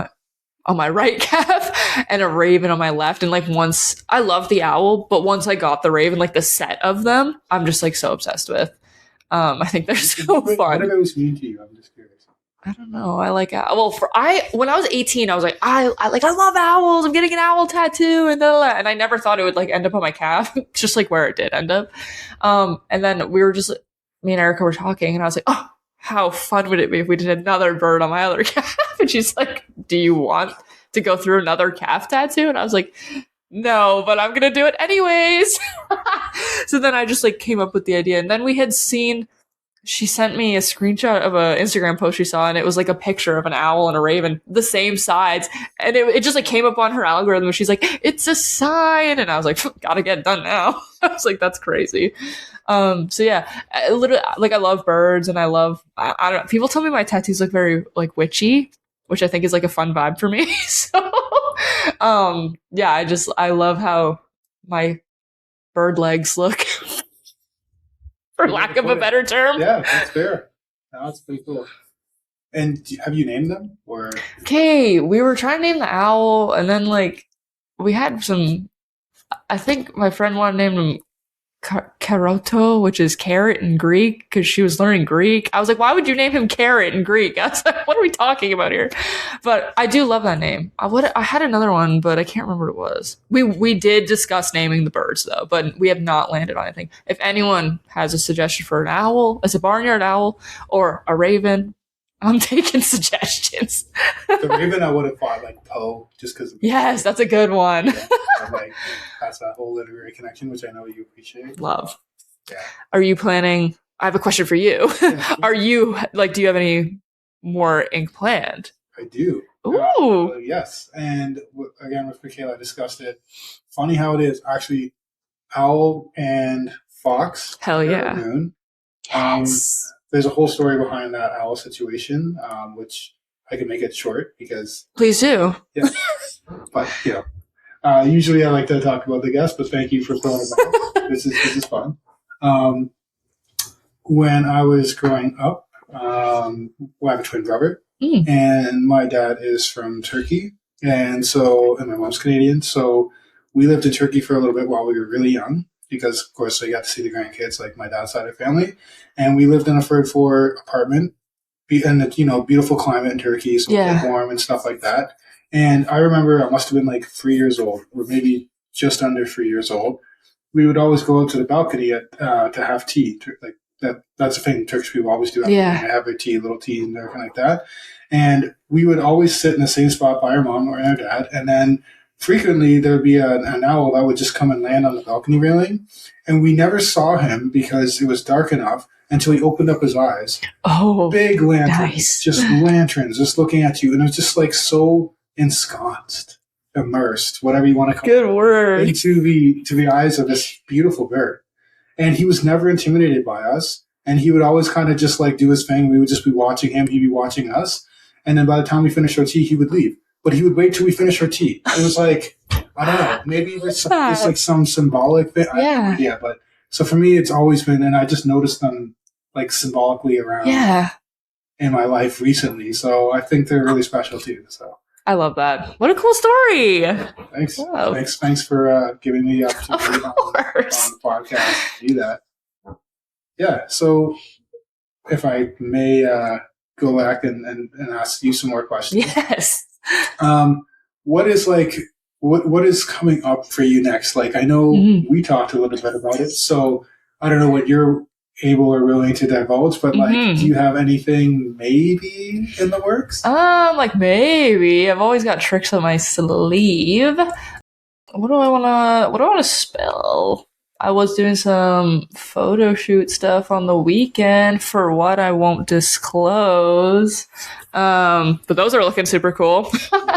Speaker 2: my right calf and a raven on my left. And like once I love the owl, but once I got the raven, like the set of them, I'm just like so obsessed with. I think they're so fun.
Speaker 1: What do those mean to you? I'm just curious.
Speaker 2: I don't know. I like when I was 18, I was like, I love owls. I'm getting an owl tattoo and I never thought it would like end up on my calf, just like where it did end up. And then me and Erica were talking, and I was like, oh, how fun would it be if we did another bird on my other calf? And she's like, do you want to go through another calf tattoo? And I was like, no, but I'm gonna do it anyways. So then I just like came up with the idea, and then she sent me a screenshot of an Instagram post she saw, and it was like a picture of an owl and a raven, the same sides. And it just like came up on her algorithm, and she's like, it's a sign. And I was like, gotta get it done now. I was like, that's crazy. So yeah, I love birds, and I don't know. People tell me my tattoos look very like witchy, which I think is like a fun vibe for me. So, yeah, I love how my bird legs look. For lack of a better term.
Speaker 1: Yeah, that's fair. No, that's pretty cool. And have you named them? Or
Speaker 2: okay, we were trying to name the owl, and then like we had some. I think my friend wanted to name him Karoto, which is carrot in Greek, because she was learning Greek. I was like, why would you name him Carrot in Greek? I was like, what are we talking about here? But I do love that name. I had another one, but I can't remember what it was. We did discuss naming the birds though, but we have not landed on anything. If anyone has a suggestion for an owl, as a barnyard owl, or a raven, I'm taking suggestions.
Speaker 1: The raven, I would have thought like Poe, just because.
Speaker 2: Yes, that's a good one.
Speaker 1: Like that's that whole literary connection, which I know you appreciate.
Speaker 2: Love.
Speaker 1: Yeah.
Speaker 2: Are you planning? I have a question for you.
Speaker 1: Yeah.
Speaker 2: Are you like? Do you have any more ink planned?
Speaker 1: I do.
Speaker 2: Ooh.
Speaker 1: Yes, and again with Michaela, I discussed it. Funny how it is. Actually, owl and fox.
Speaker 2: Hell yeah.
Speaker 1: Moon.
Speaker 2: Yes.
Speaker 1: There's a whole story behind that owl situation, which I can make it short because.
Speaker 2: Please do.
Speaker 1: Yeah. But usually I like to talk about the guests, but thank you for throwing it back. This is fun. When I was growing up, I have a twin brother, and my dad is from Turkey, and my mom's Canadian. So we lived in Turkey for a little bit while we were really young, because of course I got to see the grandkids, like my dad's side of the family, and we lived in a third floor apartment, and beautiful climate in Turkey, so it's warm and stuff like that. And I remember I must have been like 3 years old, or maybe just under 3 years old. we would always go out to the balcony to have tea. That's a thing Turkish people always do.
Speaker 2: Yeah.
Speaker 1: They have their tea, little tea and everything like that. And we would always sit in the same spot by our mom or our dad. And then frequently there would be an owl that would just come and land on the balcony railing. And we never saw him because it was dark enough until he opened up his eyes.
Speaker 2: Oh,
Speaker 1: big lanterns,
Speaker 2: nice.
Speaker 1: Just lanterns, just looking at you. And it was just like so ensconced, immersed, whatever you want to call it.
Speaker 2: Good word.
Speaker 1: Into the eyes of this beautiful bird. And he was never intimidated by us. And he would always kind of just like do his thing. We would just be watching him. He'd be watching us. And then by the time we finished our tea, he would leave. But he would wait till we finished our tea. It was like, I don't know, maybe there's like some symbolic thing. I have no idea. But so for me, it's always been, and I just noticed them like symbolically around in my life recently. So I think they're really special too. So
Speaker 2: I love that. What a cool story.
Speaker 1: Thanks. Oh. Thanks for giving me the opportunity on the podcast to do that. Yeah. So if I may go back and ask you some more questions.
Speaker 2: Yes.
Speaker 1: What is like, what is coming up for you next? Like, I know we talked a little bit about it, so I don't know what you're able or willing to divulge, but like, do you have anything maybe in the works?
Speaker 2: Like maybe. I've always got tricks on my sleeve. What do I wanna spell? I was doing some photo shoot stuff on the weekend for what I won't disclose. But those are looking super cool.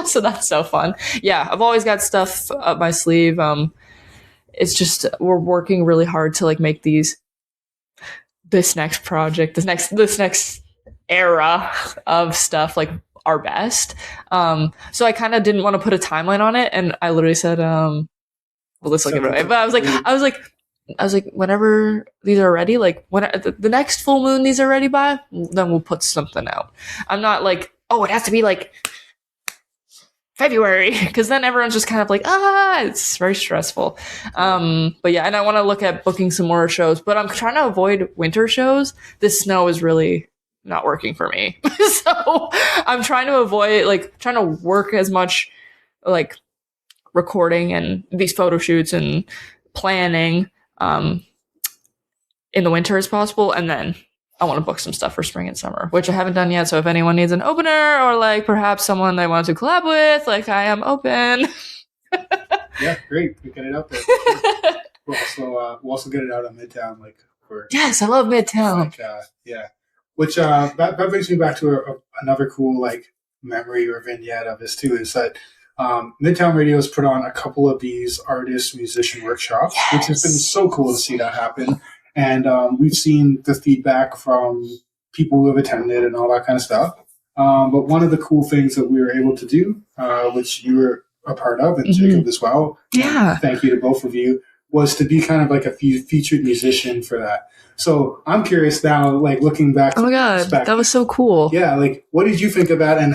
Speaker 2: So that's so fun. Yeah, I've always got stuff up my sleeve. It's just, we're working really hard to like make this next project, this next era of stuff like our best. So I kind of didn't want to put a timeline on it. And I literally said, well, let's look at it. But I was like, whenever these are ready, like when the next full moon these are ready by, then we'll put something out. I'm not like, oh, it has to be like February, because then everyone's just kind of like, it's very stressful. But yeah, and I want to look at booking some more shows, but I'm trying to avoid winter shows. This snow is really not working for me. So I'm trying to avoid, like, trying to work as much like recording and these photo shoots and planning in the winter as possible, and then I want to book some stuff for spring and summer, which I haven't done yet. So if anyone needs an opener or like perhaps someone they want to collab with, like, I am open.
Speaker 1: Yeah, great. We get it out there. We'll also get it out on Midtown, like
Speaker 2: yes, I love Midtown.
Speaker 1: Like, yeah, which that brings me back to another cool like memory or vignette of this too, is that Midtown Radio has put on a couple of these artist musician workshops, which has been so cool to see that happen. And we've seen the feedback from people who have attended and all that kind of stuff. But one of the cool things that we were able to do, which you were a part of, and Jacob as well, thank you to both of you, was to be kind of like a featured musician for that. So I'm curious now, like looking back.
Speaker 2: Oh my God, that was so cool.
Speaker 1: Yeah, like what did you think of that, and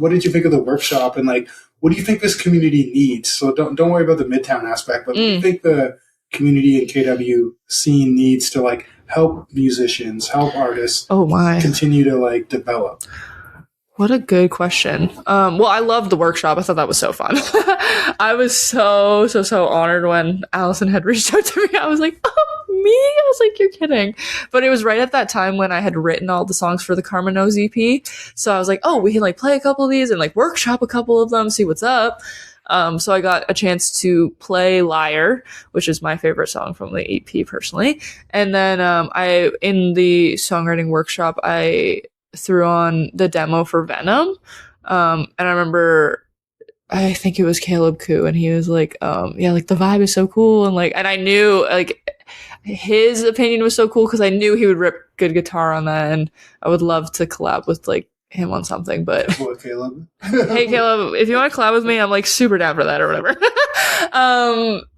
Speaker 1: what did you think of the workshop, and like what do you think this community needs? So don't worry about the Midtown aspect, but what do you think the community in KW scene needs to like help musicians, help artists continue to like develop?
Speaker 2: What a good question. Well, I loved the workshop. I thought that was so fun. I was so honored when Allison had reached out to me. I was like, oh, me? I was like, you're kidding. But it was right at that time when I had written all the songs for the Karma Knows EP. So I was like, oh, we can like play a couple of these and like workshop a couple of them, see what's up. So I got a chance to play Liar, which is my favorite song from the EP personally. And then in the songwriting workshop, I threw on the demo for Venom. And I remember, I think it was Caleb Koo, and he was like, yeah, like the vibe is so cool. And I knew like his opinion was so cool because I knew he would rip good guitar on that. And I would love to collab with like him on something, but
Speaker 1: Caleb.
Speaker 2: Hey Caleb, if you want to collab with me, I'm like super down for that or whatever.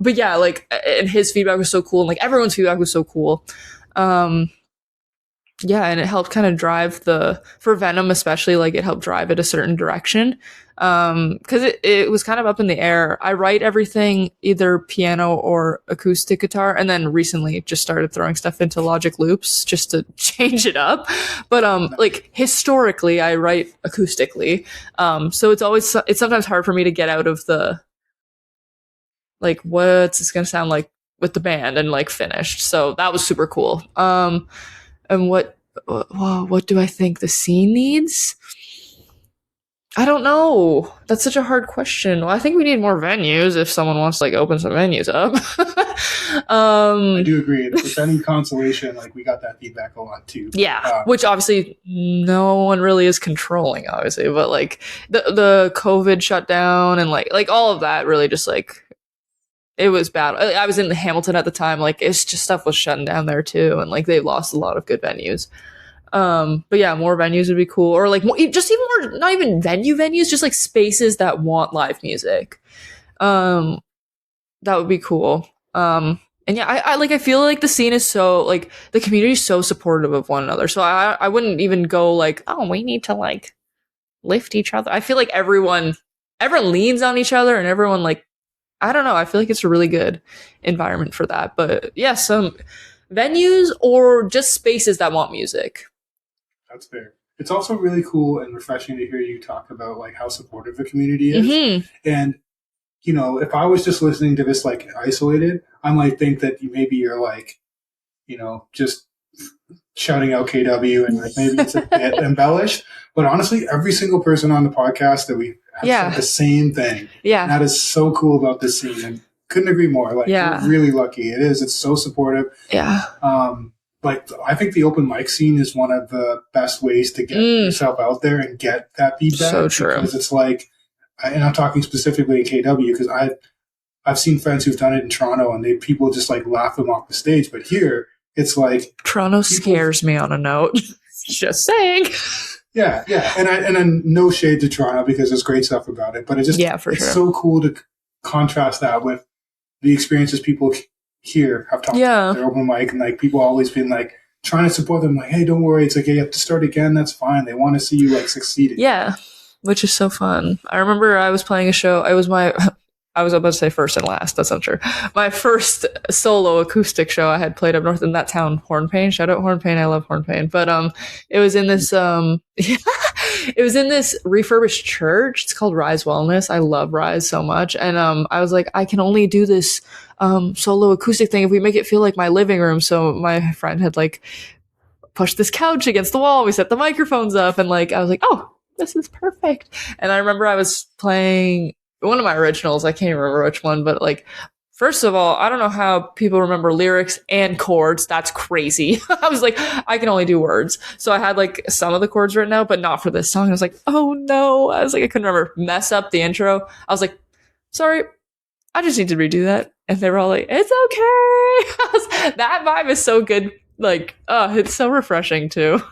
Speaker 2: But yeah, like, and his feedback was so cool, and like everyone's feedback was so cool. Yeah, and it helped kind of drive for Venom especially, like it helped drive it a certain direction. Because it was kind of up in the air. I write everything either piano or acoustic guitar, and then recently just started throwing stuff into Logic Loops just to change it up. But like historically, I write acoustically. So it's sometimes hard for me to get out of the like what's it's gonna sound like with the band and like finished. So that was super cool. And what do I think the scene needs? I don't know. That's such a hard question. Well, I think we need more venues if someone wants to like open some venues up.
Speaker 1: I do agree. With any consolation, like we got that feedback a lot too.
Speaker 2: Yeah, which obviously no one really is controlling, obviously, but like the COVID shutdown and like all of that really just like it was bad. I was in Hamilton at the time, like it's just stuff was shutting down there too, and like they lost a lot of good venues. But yeah, more venues would be cool, or like just even more, not even venues, just like spaces that want live music. That would be cool. And yeah, I feel like the scene is so like the community is so supportive of one another. So I wouldn't even go like, oh, we need to like lift each other. I feel like everyone leans on each other and everyone like, I don't know. I feel like it's a really good environment for that. But yeah, some venues or just spaces that want music.
Speaker 1: That's fair. It's also really cool and refreshing to hear you talk about like how supportive the community is.
Speaker 2: Mm-hmm.
Speaker 1: And, you know, if I was just listening to this like isolated, I might think that maybe you're like, you know, just shouting out KW and like maybe it's a bit embellished. But honestly, every single person on the podcast that we have said the same thing.
Speaker 2: Yeah.
Speaker 1: And that is so cool about this scene. And couldn't agree more. Like, we're really lucky. It is. It's so supportive.
Speaker 2: Yeah.
Speaker 1: Like, I think the open mic scene is one of the best ways to get yourself out there and get that feedback.
Speaker 2: So true.
Speaker 1: Because it's like, and I'm talking specifically in KW because I've seen friends who've done it in Toronto and people just like laugh them off the stage. But here, it's like
Speaker 2: Toronto scares me on a note. Just saying.
Speaker 1: Yeah. And then no shade to Toronto because there's great stuff about it. But it's so cool to contrast that with the experiences people here have talked about their open mic, and like people always been like trying to support them, like, hey, don't worry, it's like you have to start again, that's fine. They want to see you like succeeding.
Speaker 2: Yeah, which is so fun. I remember I was playing a show. I was about to say first and last. That's not true. My first solo acoustic show I had played up north in that town, Hornpain. Shout out Hornpain. I love Hornpain. But it was in this it was in this refurbished church. It's called Rise Wellness. I love Rise so much. And I was like, I can only do this solo acoustic thing if we make it feel like my living room. So my friend had like pushed this couch against the wall. We set the microphones up, and like I was like, oh, this is perfect. And I remember I was playing one of my originals. I can't remember which one, but like, first of all, I don't know how people remember lyrics and chords. That's crazy. I was like, I can only do words. So I had like some of the chords written out, but not for this song. I was like, oh no. I was like, I couldn't remember. Mess up the intro. I was like, sorry, I just need to redo that. And they were all like, it's okay. That vibe is so good. Like, it's so refreshing too.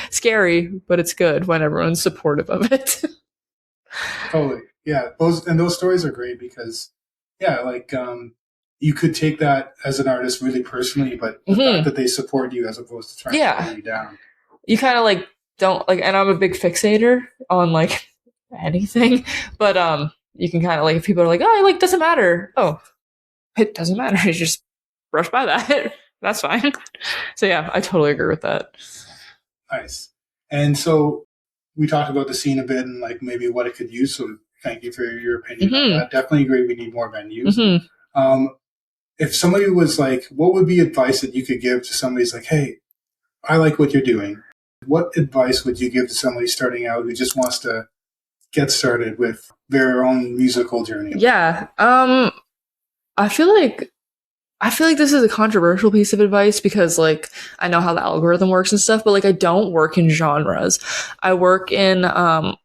Speaker 2: Scary, but it's good when everyone's supportive of it.
Speaker 1: Totally. Yeah. Those stories are great because like you could take that as an artist really personally, but the fact that they support you as opposed to trying to pull you down. You
Speaker 2: kind of like don't like, and I'm a big fixator on like anything, but you can kind of like, if people are like, oh, like doesn't matter. Oh, it doesn't matter. You just brush by that. That's fine. So yeah, I totally agree with that.
Speaker 1: Nice. And so we talked about the scene a bit and like maybe what it could use. So thank you for your opinion on that. Definitely agree we need more venues. If somebody was like, what would be advice that you could give to somebody who's like, hey, I like what you're doing. What advice would you give to somebody starting out who just wants to get started with their own musical journey?
Speaker 2: Yeah. I feel like this is a controversial piece of advice because like I know how the algorithm works and stuff, but like I don't work in genres. I work in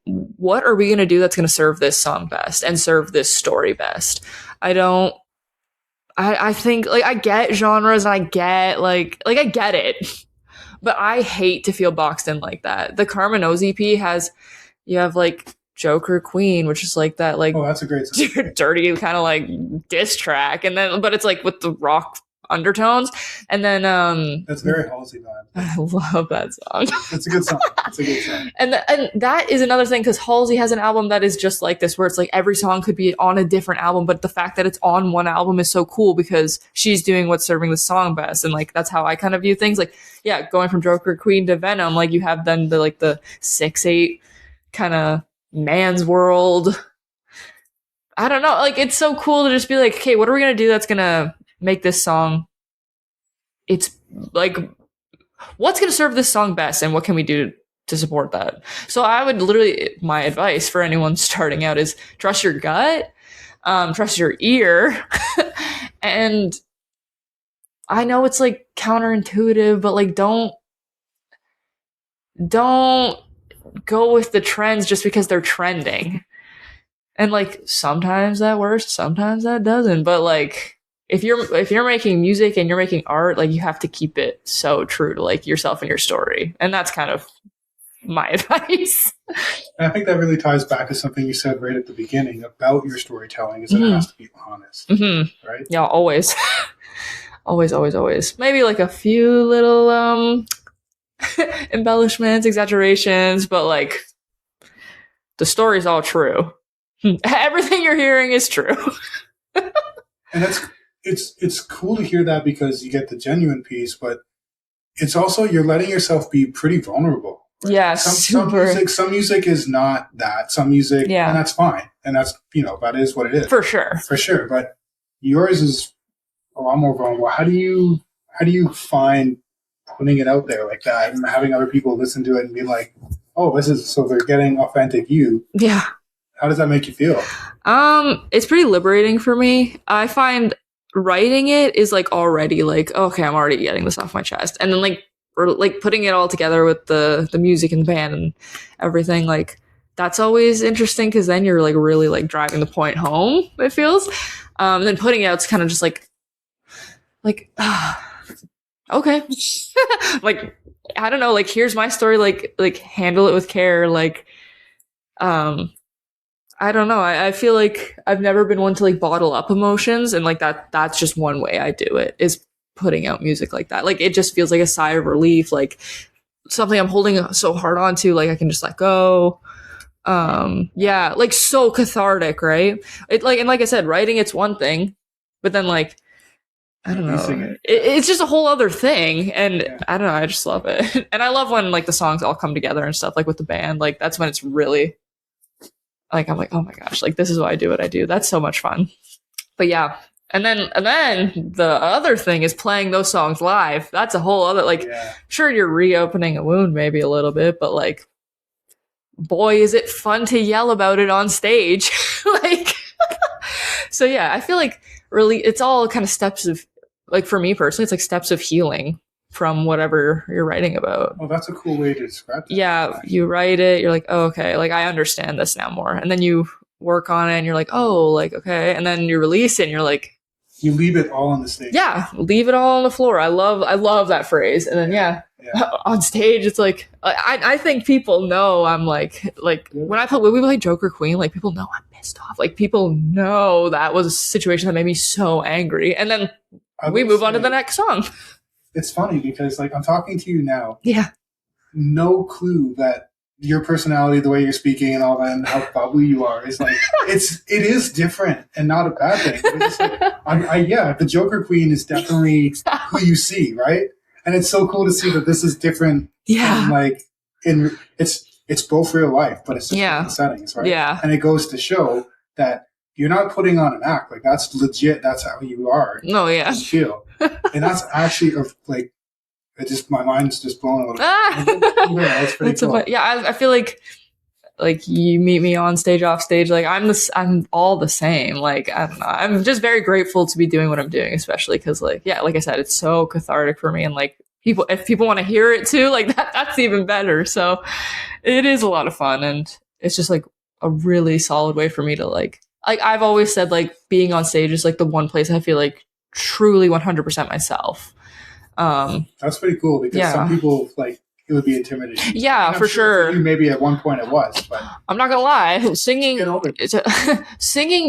Speaker 2: what are we going to do that's going to serve this song best and serve this story best. I think like I get genres and I get like I get it, but I hate to feel boxed in like that. The Karma Knows EP you have like Joker Queen, which is like that like
Speaker 1: that's a great song.
Speaker 2: Dirty kind of like diss track, and then but it's like with the rock undertones, and then
Speaker 1: that's very Halsey vibe.
Speaker 2: I love that song.
Speaker 1: It's a good song.
Speaker 2: And that is another thing because Halsey has an album that is just like this, where it's like every song could be on a different album, but the fact that it's on one album is so cool because she's doing what's serving the song best, and like that's how I kind of view things. Like going from Joker Queen to Venom, like you have then the like the 6/8 kind of man's world. I don't know, like it's so cool to just be like, okay, what are we gonna do that's gonna make this song. It's like, what's going to serve this song best, and what can we do to support that? So I would literally, my advice for anyone starting out is trust your gut, trust your ear. And I know it's like counterintuitive, but like don't go with the trends just because they're trending. And like sometimes that works, sometimes that doesn't. But like if you're making music and you're making art, like you have to keep it so true to like yourself and your story. And that's kind of my advice.
Speaker 1: And I think that really ties back to something you said right at the beginning about your storytelling, is that it has to be honest. Right?
Speaker 2: Yeah, always. always. Maybe like a few little embellishments, exaggerations, but like the story's all true. Everything you're hearing is true.
Speaker 1: And it's cool to hear that, because you get the genuine piece, but it's also, you're letting yourself be pretty vulnerable. Right?
Speaker 2: Yeah,
Speaker 1: some music is not that. Some music, and that's fine. And that's, that is what it is.
Speaker 2: For sure.
Speaker 1: But yours is a lot more vulnerable. How do you find putting it out there like that and having other people listen to it and be like, oh, so they're getting authentic you?
Speaker 2: Yeah.
Speaker 1: How does that make you feel?
Speaker 2: It's pretty liberating for me. I find writing it is like already like, okay, I'm already getting this off my chest. And then like, or like putting it all together with the music and the band and everything, like that's always interesting, because then you're like really like driving the point home, it feels. And then putting it out, it's kind of just like okay. Like, I don't know, like here's my story, like handle it with care. Like I don't know. I feel like I've never been one to like bottle up emotions, and like that's just one way I do it, is putting out music like that. Like it just feels like a sigh of relief, like something I'm holding so hard onto, like I can just let go. Yeah, like so cathartic, right? It like, and like I said, writing, it's one thing, but then like I don't know, it's just a whole other thing, and I don't know, I just love it. And I love when like the songs all come together and stuff, like with the band, like that's when it's really like, I'm like, oh my gosh, like this is why I do what I do. That's so much fun. But yeah. And then the other thing is playing those songs live. That's a whole other, like, sure, you're reopening a wound maybe a little bit, but like, boy, is it fun to yell about it on stage. Like, so yeah, I feel like really it's all kind of steps of, like for me personally, it's like steps of healing from whatever you're writing about.
Speaker 1: Oh, that's a cool way to describe it.
Speaker 2: Yeah, you write it, you're like, oh, okay, like I understand this now more. And then you work on it and you're like, oh, like, okay. And then you release it and you're like,
Speaker 1: you leave it all on the stage.
Speaker 2: Yeah, leave it all on the floor. I love that phrase. And then on stage, it's like I think people know I'm like when we play Joker Queen, like people know I'm pissed off. Like people know that was a situation that made me so angry. And then we move on to the next song.
Speaker 1: It's funny because like I'm talking to you now.
Speaker 2: Yeah.
Speaker 1: No clue that your personality, the way you're speaking and all that, and how bubbly you are is like it is different and not a bad thing. It's like, the Joker Queen is definitely who you see, right? And it's so cool to see that this is different.
Speaker 2: Yeah,
Speaker 1: and like it's both real life, but it's just different settings, right?
Speaker 2: Yeah, and
Speaker 1: it goes to show that you're not putting on an act. Like that's legit. That's how you are.
Speaker 2: Oh yeah,
Speaker 1: you feel, and that's actually like. My mind's just blown a little bit. Yeah, it's pretty cool.
Speaker 2: I feel like you meet me on stage, off stage, like I'm all the same. Like, I don't know. I'm just very grateful to be doing what I'm doing, especially because like I said, it's so cathartic for me. And like if people want to hear it too, like that's even better. So it is a lot of fun. And it's just like a really solid way for me to like I've always said, like being on stage is like the one place I feel like truly 100% myself.
Speaker 1: That's pretty cool because some people like it would be intimidating.
Speaker 2: Yeah, for sure.
Speaker 1: For you, maybe at one point it was, but
Speaker 2: I'm not gonna lie, singing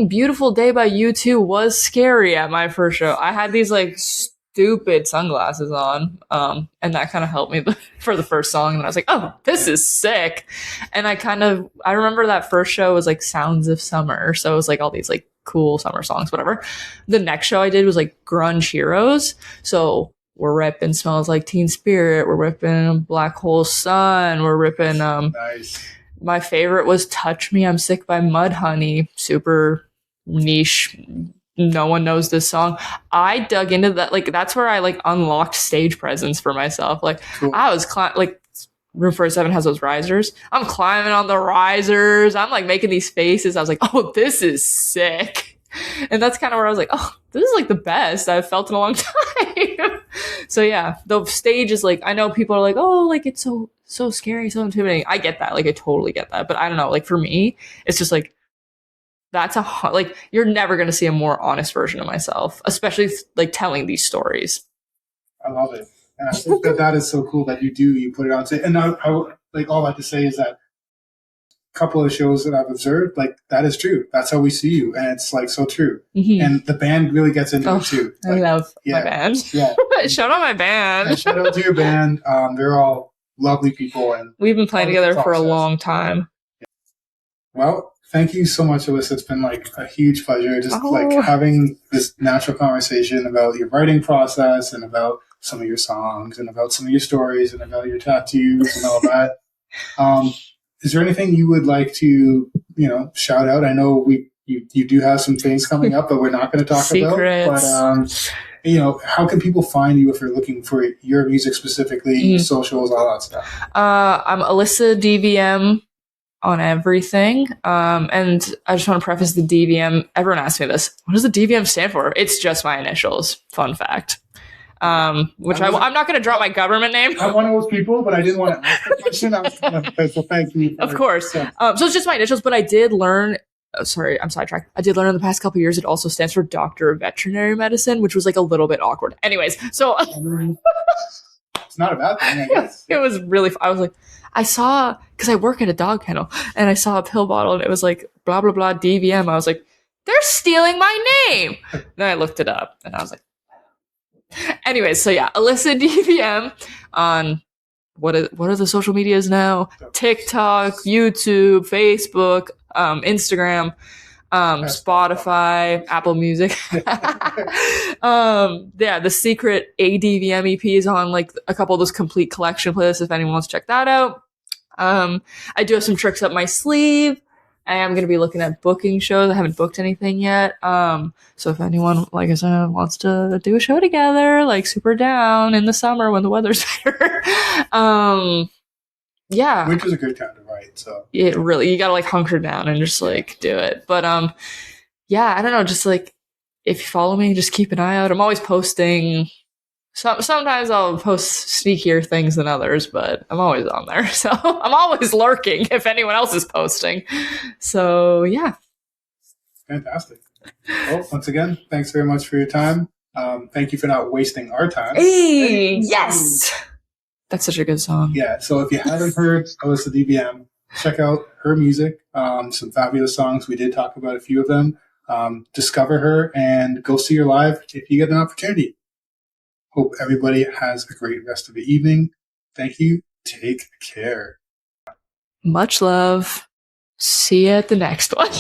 Speaker 2: "Beautiful Day" by U2 was scary at my first show. I had these like stupid sunglasses on, and that kind of helped me for the first song. And I was like, "Oh, this is sick!" And I remember that first show was like "Sounds of Summer," so it was like all these like cool summer songs, whatever. The next show I did was like Grunge Heroes, so. We're ripping Smells Like Teen Spirit. We're ripping Black Hole Sun. We're ripping,
Speaker 1: nice.
Speaker 2: My favorite was Touch Me, I'm Sick by Mudhoney. Super niche no one knows this song. I dug into that. Like, that's where I like unlocked stage presence for myself. Like,
Speaker 1: Cool.
Speaker 2: I was like, Room 47 has those risers. I'm climbing on the risers. I'm like making these faces. I was like, oh, this is sick. And that's kind of where I was like, oh, this is like the best I've felt in a long time. So yeah, the stage is like, I know people are like, oh, like it's so scary, so intimidating. I get that. Like, I totally get that. But I don't know. Like, for me, it's just like, that's like, you're never going to see a more honest version of myself, especially like telling these stories.
Speaker 1: I love it. And I think that is so cool that you put it on stage. And I like, all I have to say is that a couple of shows that I've observed, like, that is true. That's how we see you. And it's like so true.
Speaker 2: Mm-hmm.
Speaker 1: And the band really gets into it too. Like,
Speaker 2: I love my band.
Speaker 1: Yeah.
Speaker 2: Shout out my band.
Speaker 1: Yeah, shout out to your band. They're all lovely people. And
Speaker 2: we've been playing together for a long time.
Speaker 1: Yeah. Well, thank you so much, Alyssa. It's been like a huge pleasure just like having this natural conversation about your writing process and about some of your songs and about some of your stories and about your tattoos and all that. Is there anything you would like to, shout out? I know you do have some things coming up, but we're not going to talk
Speaker 2: Secrets.
Speaker 1: about. But how can people find you if they're looking for your music specifically, socials, all that stuff?
Speaker 2: I'm Alyssa DVM on everything. And I just want to preface the DVM. Everyone asks me this. What does the DVM stand for? It's just my initials. Fun fact. Which I'm not going to drop my government name.
Speaker 1: I'm one of those people, but I didn't want to ask the question. So thank you.
Speaker 2: Of course. So it's just my initials, but I did learn. Oh, sorry, I'm sidetracked. I did learn in the past couple of years it also stands for Doctor of Veterinary Medicine, which was like a little bit awkward. Anyways, so
Speaker 1: it's not a bad thing, I guess.
Speaker 2: It was really. I was like, I saw, because I work at a dog kennel, and I saw a pill bottle, and it was like blah blah blah DVM. I was like, they're stealing my name. Then I looked it up, and I was like. Anyways, so yeah, Alyssa DVM on what are the social medias now? TikTok, YouTube, Facebook, Instagram, Spotify, Apple Music. Yeah, the secret ADVM EP is on like a couple of those complete collection playlists if anyone wants to check that out. I do have some tricks up my sleeve. I am going to be looking at booking shows. I haven't booked anything yet. So if anyone, like I said, wants to do a show together, like super down in the summer when the weather's better. Yeah.
Speaker 1: Winter's a good time to write, so.
Speaker 2: It really, you got to like hunker down and just like do it. But yeah, I don't know, just like if you follow me, just keep an eye out. I'm always posting. Sometimes I'll post sneakier things than others, but I'm always on there. So I'm always lurking if anyone else is posting. So yeah.
Speaker 1: Fantastic. Well, once again, thanks very much for your time. Thank you for not wasting our time.
Speaker 2: Hey, yes. That's such a good song.
Speaker 1: Yeah. So if you haven't heard Alyssa DVM, check out her music. Some fabulous songs. We did talk about a few of them. Discover her and go see her live if you get an opportunity. Hope everybody has a great rest of the evening. Thank you. Take care.
Speaker 2: Much love. See you at the next one.